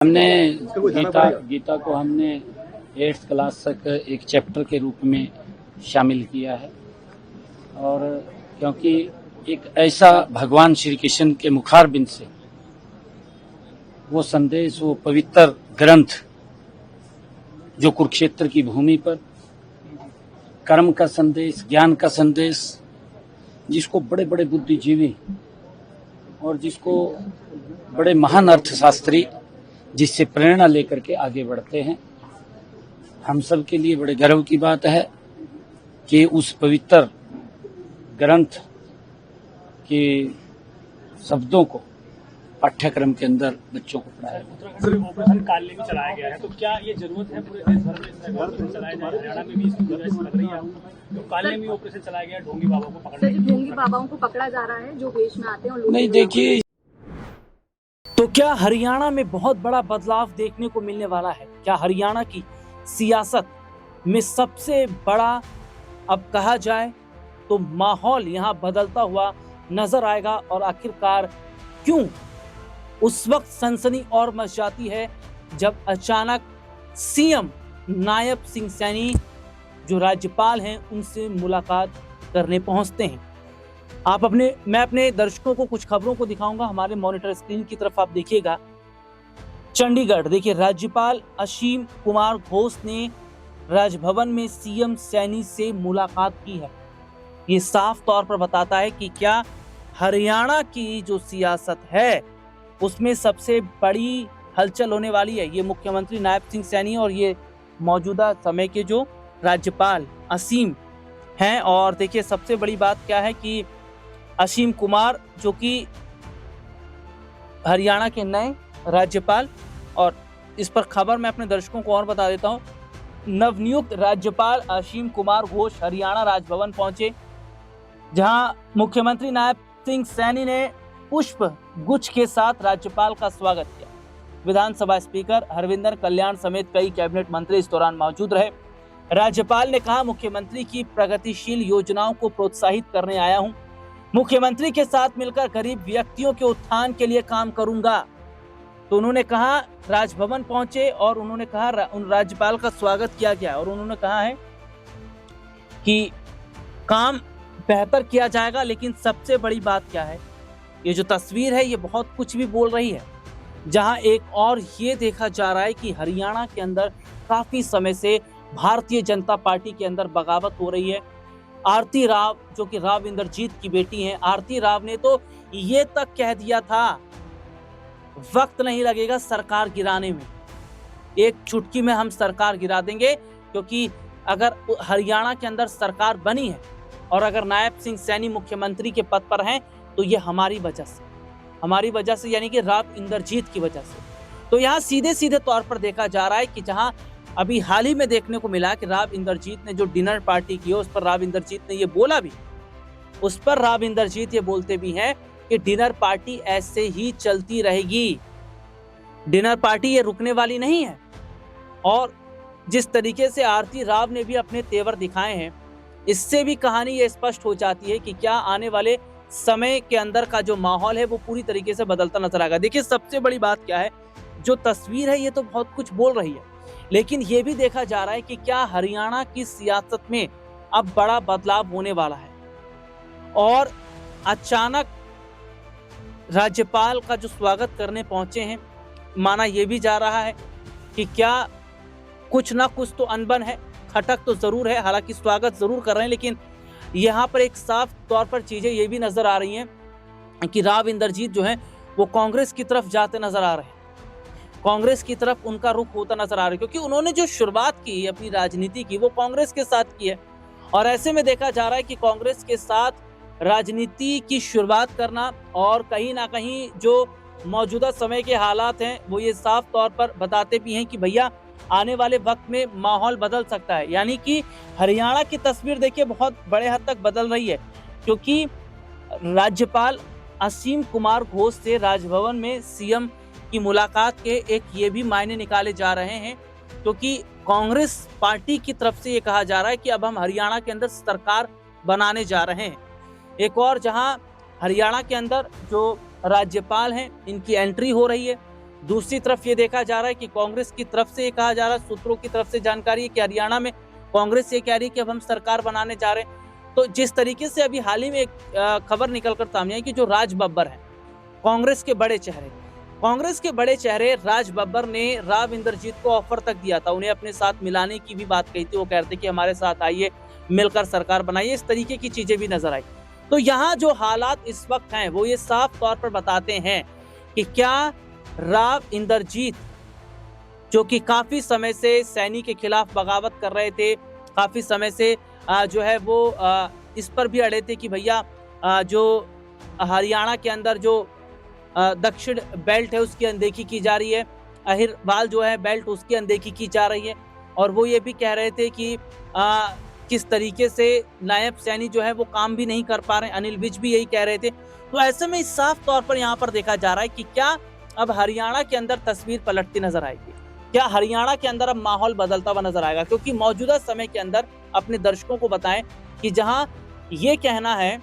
हमने गीता को हमने 8th क्लास तक एक चैप्टर के रूप में शामिल किया है। और क्योंकि एक ऐसा भगवान श्री कृष्ण के मुखारबिंद से वो संदेश, वो पवित्र ग्रंथ जो कुरुक्षेत्र की भूमि पर कर्म का संदेश, ज्ञान का संदेश, जिसको बड़े बड़े बुद्धिजीवी और जिसको बड़े महान अर्थशास्त्री जिससे प्रेरणा लेकर के आगे बढ़ते हैं, हम सब के लिए बड़े गर्व की बात है कि उस पवित्र ग्रंथ के शब्दों को पाठ्यक्रम के अंदर बच्चों को पढ़ाया जाए। ऑपरेशन काले में चलाया गया है, तो क्या ये जरूरत है पूरे देश भर में ऑपरेशन चलाया जाए? हरियाणा में भी इसकी जरूरत लग रही है, तो काले में ऑपरेशन चलाया गया, ढोंगी बाबा को पकड़ा, ढोंगी बाबाओं को पकड़ा जा रहा है जो वेश में आते हैं और नहीं। देखिए, तो क्या हरियाणा में बहुत बड़ा बदलाव देखने को मिलने वाला है? क्या हरियाणा की सियासत में सबसे बड़ा, अब कहा जाए तो माहौल यहां बदलता हुआ नजर आएगा? और आखिरकार क्यों उस वक्त सनसनी और मच जाती है जब अचानक सीएम नायब सिंह सैनी जो राज्यपाल हैं उनसे मुलाकात करने पहुंचते हैं। मैं अपने दर्शकों को कुछ खबरों को दिखाऊंगा। हमारे मॉनिटर स्क्रीन की तरफ आप देखिएगा। चंडीगढ़, देखिए, राज्यपाल असीम कुमार घोष ने राजभवन में सीएम सैनी से मुलाकात की है। ये साफ तौर पर बताता है कि क्या हरियाणा की जो सियासत है उसमें सबसे बड़ी हलचल होने वाली है। ये मुख्यमंत्री नायब सिंह सैनी और ये मौजूदा समय के जो राज्यपाल असीम हैं। और देखिए, सबसे बड़ी बात क्या है कि असीम कुमार जो कि हरियाणा के नए राज्यपाल, और इस पर खबर मैं अपने दर्शकों को और बता देता हूं। नवनियुक्त राज्यपाल असीम कुमार घोष हरियाणा राजभवन पहुंचे, जहां मुख्यमंत्री नायब सिंह सैनी ने पुष्प गुच्छ के साथ राज्यपाल का स्वागत किया। विधानसभा स्पीकर हरविंदर कल्याण समेत कई कैबिनेट मंत्री इस दौरान मौजूद रहे। राज्यपाल ने कहा, मुख्यमंत्री की प्रगतिशील योजनाओं को प्रोत्साहित करने आया हूं। मुख्यमंत्री के साथ मिलकर गरीब व्यक्तियों के उत्थान के लिए काम करूंगा। तो उन्होंने कहा, राजभवन पहुंचे और उन्होंने कहा, उन राज्यपाल का स्वागत किया गया और उन्होंने कहा है कि काम बेहतर किया जाएगा। लेकिन सबसे बड़ी बात क्या है, ये जो तस्वीर है ये बहुत कुछ भी बोल रही है। जहां एक और ये देखा जा रहा है कि हरियाणा के अंदर काफी समय से भारतीय जनता पार्टी के अंदर बगावत हो रही है। आरती राव, जो कि राव इंद्रजीत की बेटी हैं, आरती राव ने तो ये तक कह दिया था, वक्त नहीं लगेगा सरकार गिराने में, एक चुटकी में हम सरकार गिरा देंगे। क्योंकि अगर हरियाणा के अंदर सरकार बनी है और अगर नायब सिंह सैनी मुख्यमंत्री के पद पर हैं तो ये हमारी वजह से यानी कि राव इंद्रजीत की वजह से। तो यहाँ सीधे सीधे तौर पर देखा जा रहा है कि जहां अभी हाल ही में देखने को मिला कि राव इंद्रजीत ने जो डिनर पार्टी की, उस पर राव इंद्रजीत ने ये बोला भी, उस पर राव इंद्रजीत ये बोलते भी हैं कि डिनर पार्टी ऐसे ही चलती रहेगी, डिनर पार्टी ये रुकने वाली नहीं है। और जिस तरीके से आरती राव ने भी अपने तेवर दिखाए हैं, इससे भी कहानी ये स्पष्ट हो जाती है कि क्या आने वाले समय के अंदर का जो माहौल है वो पूरी तरीके से बदलता नजर आएगा। देखिए, सबसे बड़ी बात क्या है, जो तस्वीर है ये तो बहुत कुछ बोल रही है, लेकिन ये भी देखा जा रहा है कि क्या हरियाणा की सियासत में अब बड़ा बदलाव होने वाला है। और अचानक राज्यपाल का जो स्वागत करने पहुंचे हैं, माना यह भी जा रहा है कि क्या कुछ ना कुछ तो अनबन है, खटक तो जरूर है। हालांकि स्वागत जरूर कर रहे हैं, लेकिन यहाँ पर एक साफ तौर पर चीजें ये भी नजर आ रही हैं कि राव इंद्रजीत जो हैं वो कांग्रेस की तरफ जाते नजर आ रहे हैं, कांग्रेस की तरफ उनका रुख होता नजर आ रहा है। क्योंकि उन्होंने जो शुरुआत की अपनी राजनीति की वो कांग्रेस के साथ की है, और ऐसे में देखा जा रहा है कि कांग्रेस के साथ राजनीति की शुरुआत करना, और कहीं ना कहीं जो मौजूदा समय के हालात हैं वो ये साफ तौर पर बताते भी हैं कि भैया आने वाले वक्त में माहौल बदल सकता है। यानी कि हरियाणा की तस्वीर देखिए बहुत बड़े हद तक बदल रही है, क्योंकि राज्यपाल असीम कुमार घोष से राजभवन में सीएम की मुलाकात के एक ये भी मायने निकाले जा रहे हैं, क्योंकि कांग्रेस पार्टी की तरफ से ये कहा जा रहा है कि अब हम हरियाणा के अंदर सरकार बनाने जा रहे हैं। एक और, जहां हरियाणा के अंदर जो राज्यपाल हैं इनकी एंट्री हो रही है, दूसरी तरफ ये देखा जा रहा है कि कांग्रेस की तरफ से ये कहा जा रहा है, सूत्रों की तरफ से जानकारी है कि हरियाणा में कांग्रेस ये कह रही है कि अब हम सरकार बनाने जा रहे हैं। तो जिस तरीके से अभी हाल ही में एक खबर निकलकर सामने आई कि जो राज बब्बर है, कांग्रेस के बड़े चेहरे राज बब्बर ने राव इंद्रजीत को ऑफर तक दिया था, उन्हें अपने साथ मिलाने की भी बात कही थी। वो कहते कि हमारे साथ आइए, मिलकर सरकार बनाइए, इस तरीके की चीजें भी नजर आई। तो यहाँ जो हालात इस वक्त हैं वो ये साफ तौर पर बताते हैं कि क्या राव इंद्रजीत, जो कि काफी समय से सैनी के खिलाफ बगावत कर रहे थे, काफी समय से जो है वो इस पर भी अड़े थे कि भैया जो हरियाणा के अंदर जो दक्षिण बेल्ट है उसकी अनदेखी की जा रही है, अहिरवाल जो है बेल्ट उसकी अनदेखी की जा रही है, और वो ये भी कह रहे थे कि किस तरीके से नायब सैनी जो है वो काम भी नहीं कर पा रहे, अनिल विज भी यही कह रहे थे। तो ऐसे में साफ तौर पर यहाँ पर देखा जा रहा है कि क्या अब हरियाणा के अंदर तस्वीर पलटती नजर आएगी, क्या हरियाणा के अंदर अब माहौल बदलता हुआ नजर आएगा। क्योंकि मौजूदा समय के अंदर अपने दर्शकों को बताएं कि जहां ये कहना है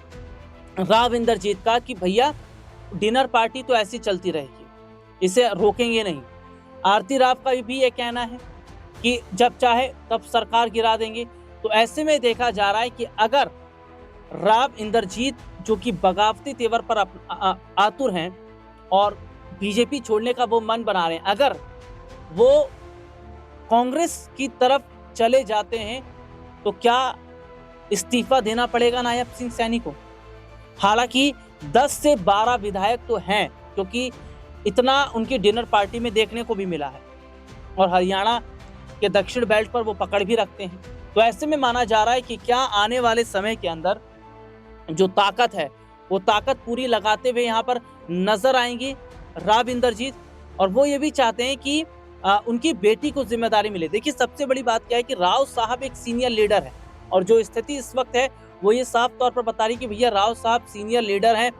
राव इंद्रजीत का कि भैया डिनर पार्टी तो ऐसी चलती रहेगी, इसे रोकेंगे नहीं। आरती राव का भी ये कहना है कि जब चाहे तब सरकार गिरा देंगे। तो ऐसे में देखा जा रहा है कि अगर राव इंद्रजीत जो कि बगावती तेवर पर आतुर हैं और बीजेपी छोड़ने का वो मन बना रहे हैं, अगर वो कांग्रेस की तरफ चले जाते हैं तो क्या इस्तीफा देना पड़ेगा नायब सिंह सैनी को। हालांकि 10 से 12 विधायक तो हैं, क्योंकि इतना उनकी डिनर पार्टी में देखने को भी मिला है, और हरियाणा के दक्षिण बेल्ट पर वो पकड़ भी रखते हैं। तो ऐसे में माना जा रहा है कि क्या आने वाले समय के अंदर जो ताकत है वो ताकत पूरी लगाते हुए यहाँ पर नजर आएंगी राव इंद्रजीत, और वो ये भी चाहते हैं कि उनकी बेटी को जिम्मेदारी मिले। देखिए सबसे बड़ी बात क्या है कि राव साहब एक सीनियर लीडर है, और जो स्थिति इस वक्त है वो ये साफ तौर पर बता रही कि भैया राव साहब सीनियर लीडर हैं,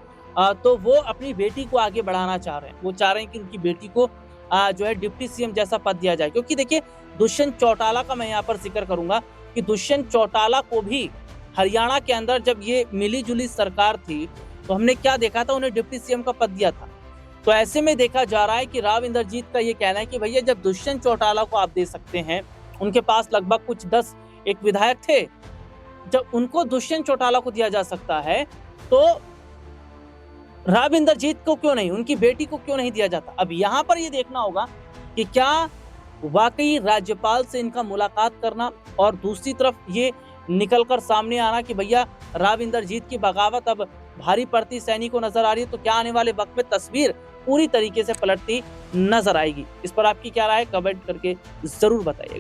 तो वो अपनी बेटी को आगे बढ़ाना चाह रहे हैं। वो चाह रहे हैं कि उनकी बेटी को जो है डिप्टी सीएम जैसा पद दिया जाए। क्योंकि देखिए दुष्यंत चौटाला का मैं यहाँ पर जिक्र करूंगा कि दुष्यंत चौटाला को भी हरियाणा के अंदर जब ये मिली जुली सरकार थी तो हमने क्या देखा था, उन्हें डिप्टी सीएम का पद दिया था। तो ऐसे में देखा जा रहा है कि राव इंद्रजीत का ये कहना है कि भैया जब दुष्यंत चौटाला को आप दे सकते हैं, उनके पास लगभग कुछ 10 एक विधायक थे, जब उनको दुष्यंत चौटाला को दिया जा सकता है तो राव इंद्रजीत को क्यों नहीं, उनकी बेटी को क्यों नहीं दिया जाता। अब यहाँ पर ये देखना होगा कि क्या वाकई राज्यपाल से इनका मुलाकात करना और दूसरी तरफ ये निकलकर सामने आना कि भैया राव इंद्रजीत की बगावत अब भारी पड़ती सैनी को नजर आ रही है, तो क्या आने वाले वक्त में तस्वीर पूरी तरीके से पलटती नजर आएगी। इस पर आपकी क्या राय है, कमेंट करके जरूर बताइएगा।